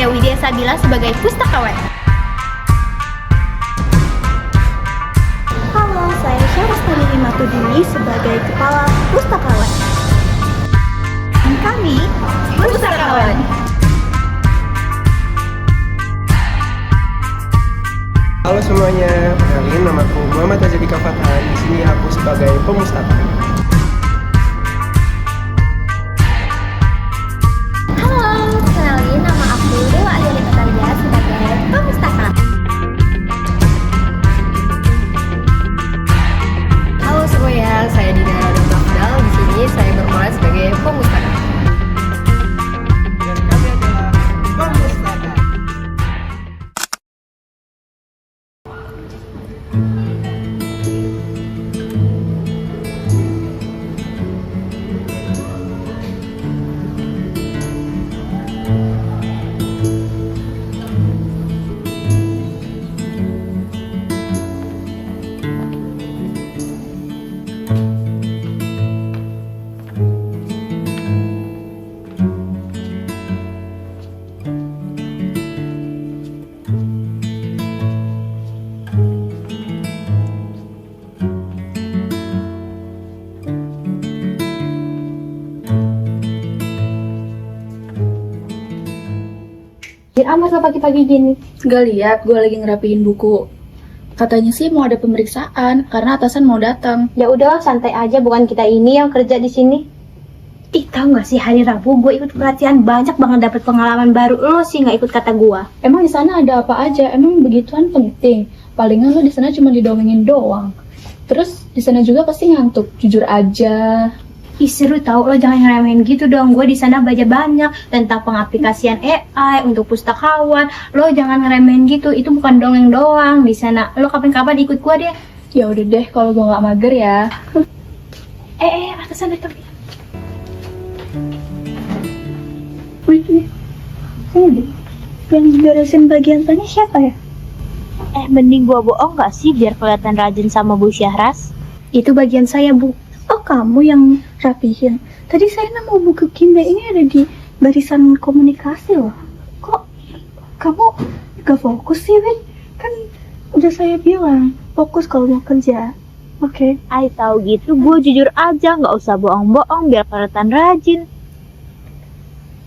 Saya Widya Sabila sebagai pustakawan. Halo, saya Syarastari Limatudini sebagai Kepala Pustakawan. Dan kami pustakawan. Halo semuanya, kenalin namaku Muhammad Azadika Fathan. Di sini aku sebagai pemustaka. Halo, kenalin nama aku Dewa Ayali Katalia sebagai pemustaka. Halo semuanya, saya Dina Radha Afdal. Di sini saya berperan sebagai pemustaka. Dan kami adalah pemustaka. Amat lo pagi-pagi gini. Gak lihat, gue lagi ngerapiin buku. Katanya sih mau ada pemeriksaan karena atasan mau datang. Ya udah, santai aja, bukan kita ini yang kerja di sini. Ih, tau gak sih hari Rabu gue ikut pelatihan banyak banget dapet pengalaman baru. Lo sih nggak ikut kata gue. Emang di sana ada apa aja? Emang begituan penting? Palingan lo di sana cuma didongengin doang. Terus di sana juga pasti ngantuk. Jujur aja. Ih, seru tau, lo jangan ngeremehin gitu dong. Gue di sana belajar banyak tentang pengaplikasian AI untuk pustakawan. Lo jangan ngeremehin gitu, itu bukan dongeng doang di sana. Lo kapan-kapan ikut gue deh. Ya udah deh kalau gue nggak mager ya. Atasan datang. Wih, sini deh. Yang beresin bagian tanya siapa ya? Mending gua bohong gak sih biar kelihatan rajin sama Bu Syahras? Itu bagian saya, Bu. Oh, kamu yang rapihin. Tadi saya nemu buku kimia ini ada di barisan komunikasi loh. Kok kamu gak fokus sih, Win? Kan udah saya bilang, fokus kalau mau kerja. Oke. Ay tahu gitu, gua jujur aja, nggak usah bohong-bohong biar kelihatan rajin.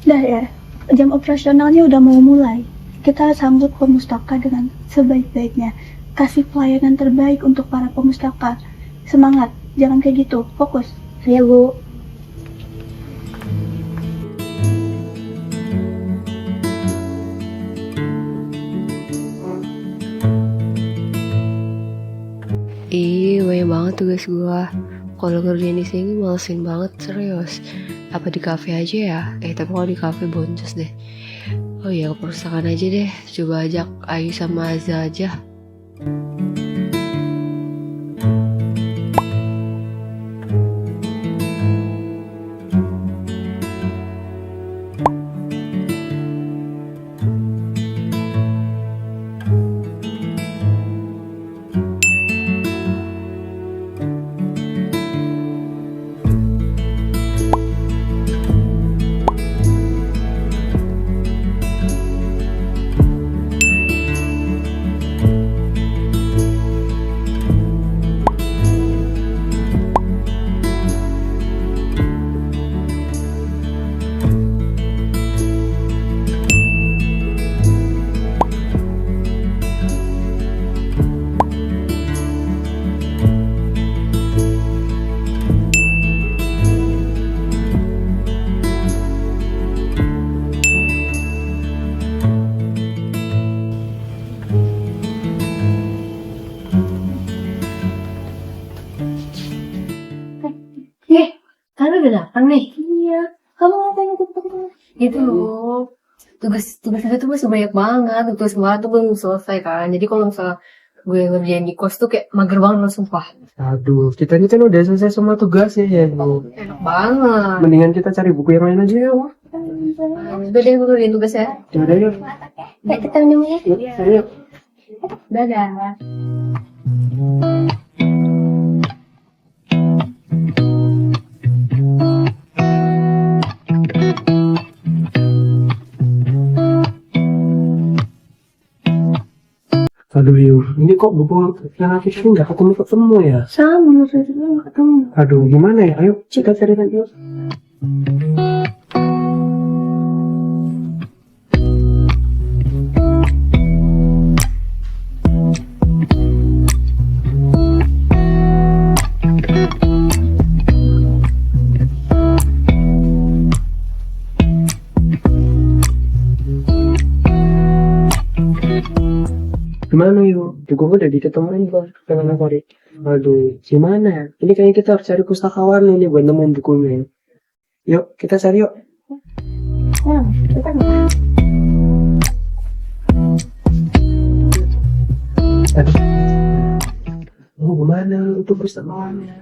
Dah ya, jam operasionalnya udah mau mulai. Kita sambut pemustaka dengan sebaik-baiknya. Kasih pelayanan terbaik untuk para pemustaka. Semangat, jangan kayak gitu, fokus. Saya, Bu. Banyak banget tugas gua. Kalau ngerjain di sini malesin banget, serius. Apa di kafe aja ya? Tapi kalau di kafe boncos deh. Oh iya, ke perpustakaan aja deh. Coba ajak Ayu sama Azza aja. Kan udah datang nih. Iya, kamu ngapain ikut penting? Gitu loh. Tugas itu tuh masih banyak banget. Tugas banget tuh belum selesai kan. Jadi kalau misalnya gue ngerjain di kos tuh kayak mager banget loh, sumpah. Aduh, kita ini kan udah selesai semua tugasnya ya, Bu. Enak banget. Mendingan kita cari buku yang lain aja ya, Bu. Udah deh, gue ngerjain tugas ya. Yaudah yuk. Baik, kita minum ya. Yuk, ayo. Dadah. kok buku yang aku cari nggak ketemu ya? Sama, saya juga nggak ketemu. Aduh, gimana ya? Ayo kita cari lagi yuk. Gimana yuk? Buku gue udah diketemuin kok dengan aku Rik. Aduh, gimana ya? Ini kayaknya kita harus cari pustakawan ini buat nemuin bukunya. Yuk, kita cari yuk. Aduh. Oh, gimana itu pustakawannya?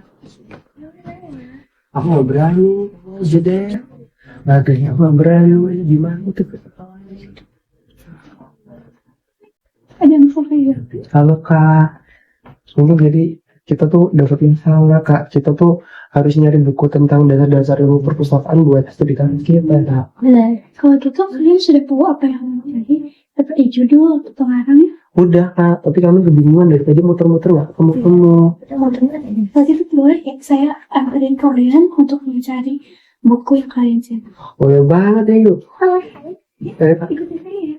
Aku gak berani. Aja deh. Makanya aku gak berani. Gimana itu pustakawannya? Ada info ya? Halo kak, untuk jadi kita tuh dapat yang salah kak. Kita tuh harus nyari buku tentang dasar-dasar ilmu perpustakaan buat studi kampus kita kak. Boleh. Kalau gitu kalian sudah tahu apa yang mau cari? Seperti judul atau pengarangnya? Udah kak, tapi kami kebingungan dari tadi muter-muter nggak ketemu. Kalau gitu boleh ya, saya anterin kalian untuk mencari buku yang kalian cari. Boleh banget ya yuk. Kak. Ikutin saya ya.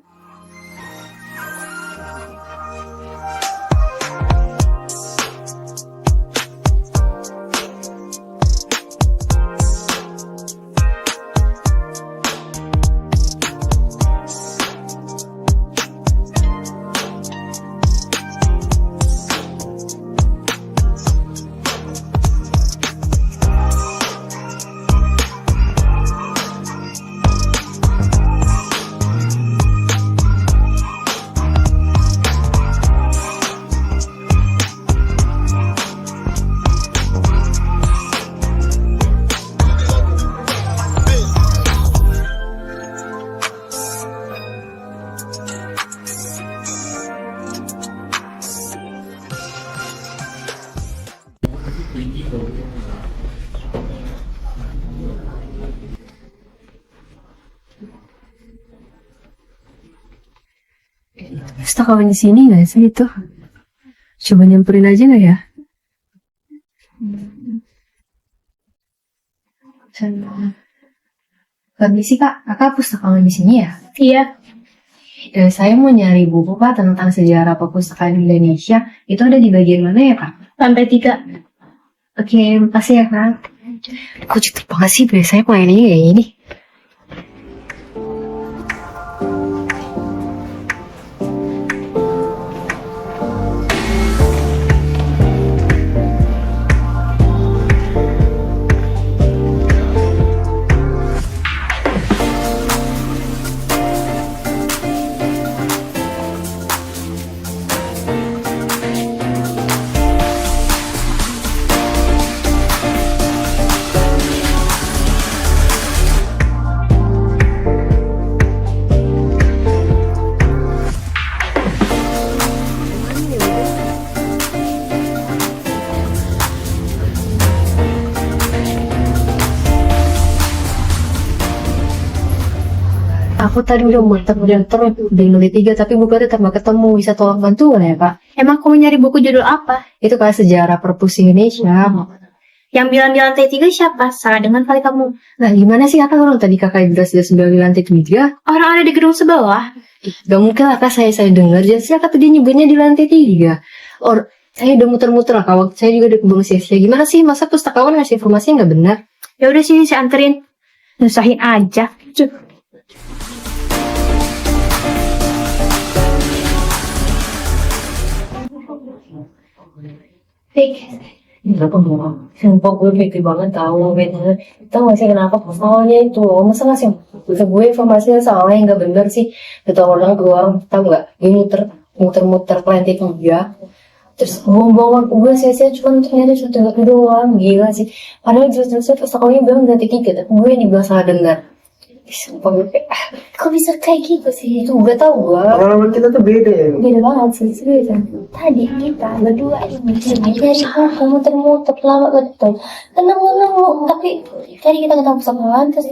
Pustakawan di sini nggak sih itu? Coba nyamperin aja nggak ya? Permisi kak, kakak pustakawan di sini ya? Iya. Saya mau nyari buku pak tentang sejarah perpustakaan Indonesia. Itu ada di bagian mana ya kak? Lantai 3. Oke, makasih ya kak. Kok cepet banget sih biasanya pelayanannya kayak gini? Aku tadi udah muter di lantai 3 tapi buku tetap gak ketemu. Bisa tolong bantuan ya kak? Emang kamu nyari buku judul apa? Itu kayak sejarah perpus Indonesia. Yang bilang di lantai 3 siapa? Salah dengar kali kamu. Nah gimana sih kakak orang tadi kakak jelas-jelas bilang di lantai 3? Orang ada di gedung sebelah. Gak mungkin lah kak, saya dengar jelasnya kata dia nyebutnya di lantai 3. Saya udah muter-muter lah kak, saya juga udah kebuang sia-sia. Gimana sih masa pustakawan ngasih informasi yang gak benar? Ya udah sih, saya anterin. Nusahin aja. Kenapa ngomong? Sumpah gue bete banget tau, bener. Tau gak sih kenapa? Soalnya itu, masa ngasih gue informasi soalnya yang gak bener sih. Kata orang keluar, tau gak? Gue muter-muter ke lantai 3. Terus buang-buang waktu gue sia-sia cuma ternyata cuma dengar doang. Gila sih. Padahal jelas-jelas pustakawannya bilang di lantai 3, tapi gue yang dibilang salah dengar. Sumpah gue kayak, Kok bisa kayak gitu sih? itu gak tau gue. Pengalaman kita tuh beda ya. Beda banget sih, serius. Tadi kita berdua ini dari buku muter-muter lama betul. Tenang, tapi tadi kita ketemu sama Wan terus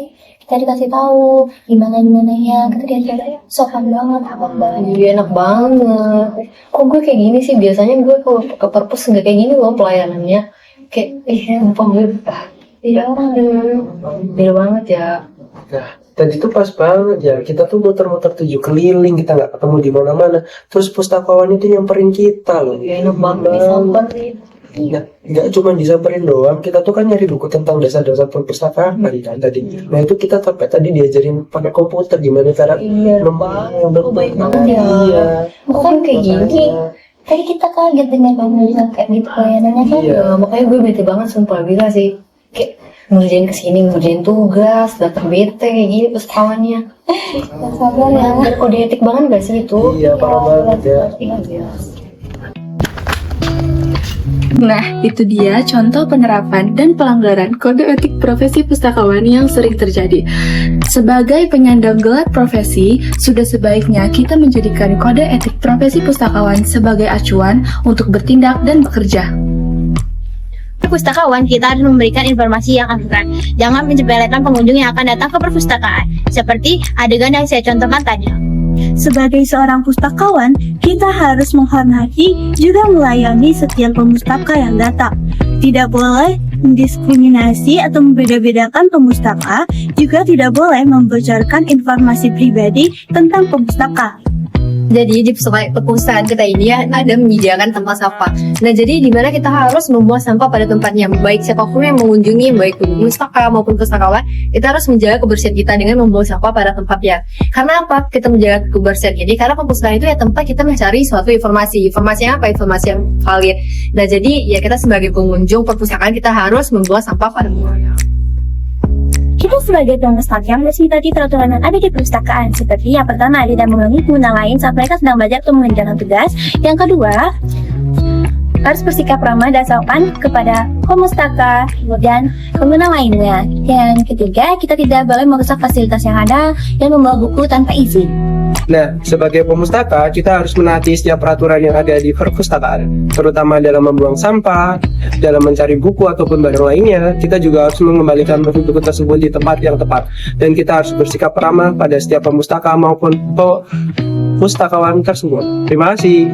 kita dikasih tahu gimana ya, kita diajar sopan banget, apa banget. Iya enak banget. Kok gue kayak gini sih? Biasanya gue kalau ke perpus nggak kayak gini loh pelayanannya. Kayak lupa gue. Iya, beda banget ya. Nah, tadi tuh pas banget ya. Kita tuh muter-muter 7 keliling, kita nggak ketemu di mana-mana. Terus pustakawan itu nyamperin kita loh. Ya enak banget disamperin. Nggak cuma disamperin doang, kita tuh kan nyari buku tentang dasar-dasar perpustakaan kan tadi. Nah itu kita sampai tadi diajarin pakai komputer gimana cara Iya, membangun. baik banget ya. Iya. Bukan kayak gini. Tadi kita kaget dengan kamu bilang kayak gitu pelayanannya kan. Iya. Ya, makanya gue bete banget sumpah Bila sih. Kayak ngerjain kesini, ngerjain tugas, daftar bete kayak gini pustakawannya. Gak sabar ya. Berkode etik banget gak sih itu? Iya, parah banget ya. Iya. Nah, itu dia contoh penerapan dan pelanggaran kode etik profesi pustakawan yang sering terjadi. Sebagai penyandang gelar profesi, sudah sebaiknya kita menjadikan kode etik profesi pustakawan sebagai acuan untuk bertindak dan bekerja. Pustakawan, kita harus memberikan informasi yang akurat. Jangan menyepelekan pengunjung yang akan datang ke perpustakaan. Seperti adegan yang saya contohkan tadi. Sebagai seorang pustakawan, kita harus menghormati juga melayani setiap pemustaka yang datang. Tidak boleh mendiskriminasi atau membeda-bedakan pemustaka, juga tidak boleh membocorkan informasi pribadi tentang pemustaka. Jadi di perpustakaan kita ini ya ada menyediakan tempat sampah. Nah jadi di mana kita harus membuang sampah pada tempatnya. Baik siapapun yang mengunjungi, baik pustaka maupun pustakawan, kita harus menjaga kebersihan kita dengan membuang sampah pada tempatnya. Karena apa? Kita menjaga kebersihan ini karena perpustakaan itu ya tempat kita mencari suatu informasi. Informasi apa? Informasi yang valid. Nah jadi ya kita sebagai pengunjung perpustakaan kita harus membuang sampah pada tempatnya. Kita sebagai pemustaka mengikuti peraturan yang ada di perpustakaan. Seperti yang pertama, tidak mengulangi penggunaan lain saat mereka sedang belajar atau mengerjakan tugas. Yang kedua, harus bersikap ramah dan sopan kepada pemustaka dan pengguna lainnya. Yang ketiga, kita tidak boleh merusak fasilitas yang ada dan membawa buku tanpa izin. Nah, sebagai pemustaka, kita harus menaati setiap peraturan yang ada di perpustakaan, terutama dalam membuang sampah, dalam mencari buku ataupun barang lainnya. Kita juga harus mengembalikan buku-buku tersebut di tempat yang tepat, dan kita harus bersikap ramah pada setiap pemustaka maupun pustakawan tersebut. Terima kasih.